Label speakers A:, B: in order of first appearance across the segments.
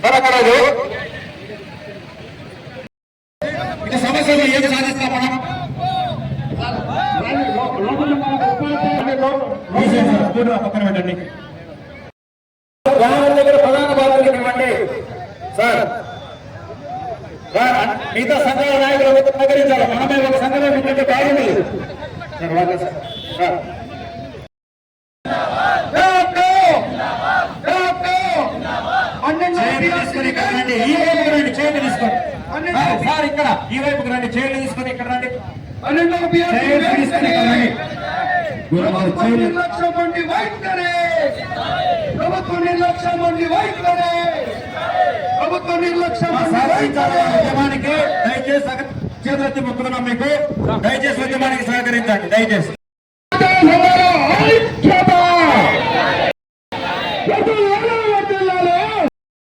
A: దొరకలేదు. ఇది సమస్యలు ఏం సాధిస్తాం మనం? పక్కన పెట్టండి. గ్రామం దగ్గర ప్రధాన బాధ్యతలు ఇవ్వండి సార్. మిగతా సంఘాల నాయకులు సహకరించాలి. మనమే ఒక సంఘమే ఉంటే బాగుంది సార్. ఈ వైపుకు రండి, చేయండి తీసుకొని సార్. ఇక్కడ ఈ వైపుకు రండి, చేయండి తీసుకొని ఇక్కడ రండి.
B: నిర్లక్ష్యం వంటి వైఖరే, ప్రభుత్వ నిర్లక్ష్యం వంటి వైఖరే, ప్రభుత్వ నిర్లక్ష్యం
A: ఉద్యమానికి దయచేసి చేతులెత్తి మొక్కుతున్నాం మీకు. దయచేసి ఉద్యమానికి సహకరించండి దయచేసి.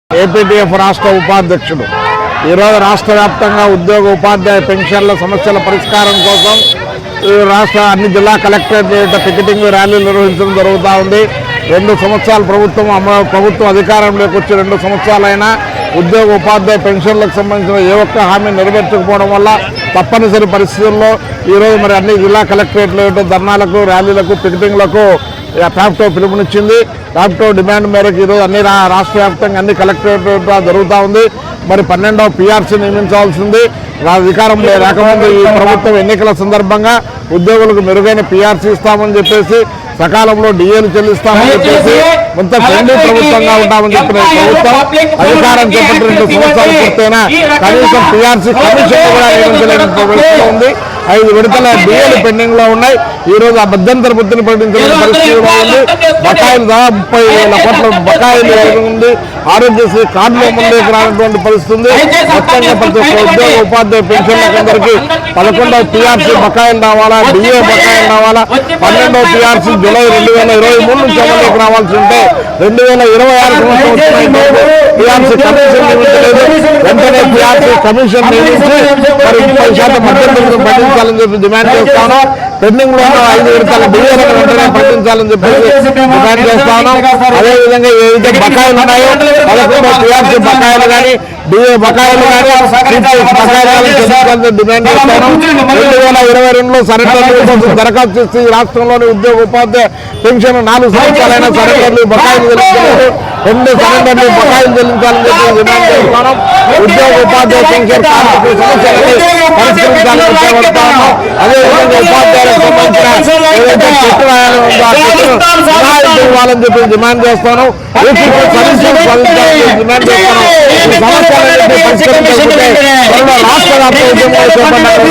C: ఏపీటీఎఫ్ రాష్ట్ర ఉపాధ్యక్షుడు ఈరోజు రాష్ట్ర వ్యాప్తంగా ఉద్యోగ ఉపాధ్యాయ పెన్షన్ల సమస్యల పరిష్కారం కోసం రాష్ట్ర అన్ని జిల్లా కలెక్టరేట్ టికెటింగ్ ర్యాలీలు నిర్వహించడం జరుగుతూ ఉంది. 2 సంవత్సరాలు ప్రభుత్వం అధికారంలోకి వచ్చి 2 సంవత్సరాలైనా ఉద్యోగ ఉపాధ్యాయ పెన్షన్లకు సంబంధించిన ఏ ఒక్క హామీ నెరవేర్చకపోవడం వల్ల తప్పనిసరి పరిస్థితుల్లో ఈరోజు మరి అన్ని జిల్లా కలెక్టరేట్లు ధర్నాలకు, ర్యాలీలకు, టికెటింగ్లకు ట్రాప్టో పిలుపునిచ్చింది. ట్రాప్టో డిమాండ్ మేరకు ఈరోజు అన్ని రాష్ట్ర వ్యాప్తంగా అన్ని కలెక్టరేట్ జరుగుతూ ఉంది. మరి 12వ PRC నియమించాల్సింది. అధికారంలో రాకముందు ఈ ప్రభుత్వం ఎన్నికల సందర్భంగా ఉద్యోగులకు మెరుగైన PRC ఇస్తామని చెప్పేసి, సకాలంలో DAలు చెల్లిస్తామని చెప్పేసి మొత్తం ఫ్రెండ్లీ ప్రభుత్వంగా ఉంటామని చెప్పిన ప్రభుత్వం అధికారం చేపట్టి 2 సంవత్సరాలు పూర్తయినా కనీసం PRC కమిషన్ కూడా నియమించలేని పరిస్థితి ఉంది. 5 విడతల DAలు పెండింగ్ లో ఉన్నాయి. ఈ రోజు ఆ మధ్యంతర బుద్ధిని ప్రకటించిన పరిస్థితిలో ఉంది. బకాయిలు 30,000 కోట్ల బకాయిలు ఉంది. ఆరోగ్యశ్రీ కార్డులో ముందుకు రానటువంటి పరిస్థితి ఉంది. మొత్తంగా ప్రతి ఒక్క ఉద్యోగ ఉపాధ్యాయ పెన్షన్లందరికీ 11వ PRC బకాయిలు రావాలా, DA బకాయిలు రావాలా. 12వ PRC జూలై 2023 నుంచి అమలులోకి రావాల్సి ఉంటే 2026 సంవత్సరం వచ్చిన PRC కమిషన్ నియమించలేదు. వెంటనే PRC కమిషన్ నియమించి మరి 30% మధ్యంతరం ప్రకటించాలని చెప్పి డిమాండ్ చేస్తాను. పెండింగ్ లో 5 విడతల DAలను వెంటనే ప్రకటించాలని చెప్పి డిమాండ్ చేస్తాను. అదేవిధంగా ఏదైతే బకాయిలు ఉన్నాయో 11వ PRC బకాయిలు కానీ, DA బకాయిలు కానీ బకాయిలు చెల్లించాలని డిమాండ్ చేస్తాను. 2022లో సరెండర్లు కోసం దరఖాస్తు చేసి రాష్ట్రంలోని ఉద్యోగ ఉపాధ్యాయ పెన్షన్ 4 సంవత్సరాలైన సరెండర్లు బకాయిలు చెల్లించలేదు. 2 సరెండర్లు బకాయిలు చెల్లించాలని చెప్పి డిమాండ్ చేస్తున్నాం. ఉద్యోగ ఉపాధ్యాయ పెన్షన్ కార్మికుల సమస్యలని పరిష్కరించాలని చేపడతాము. అదేవిధంగా ఉపాధ్యాయులకు సంబంధించిన ఏదైతే చెట్టు రాయాలని ఉందో ఆ చెట్టును ఇవ్వాలని చెప్పి డిమాండ్ చేస్తాను. డిమాండ్ చేస్తాను. ఈ సమస్యలన్నింటినీ పరిష్కరించకపోతే రాష్ట్ర వ్యాప్త ఉద్యమం చేపట్టాలని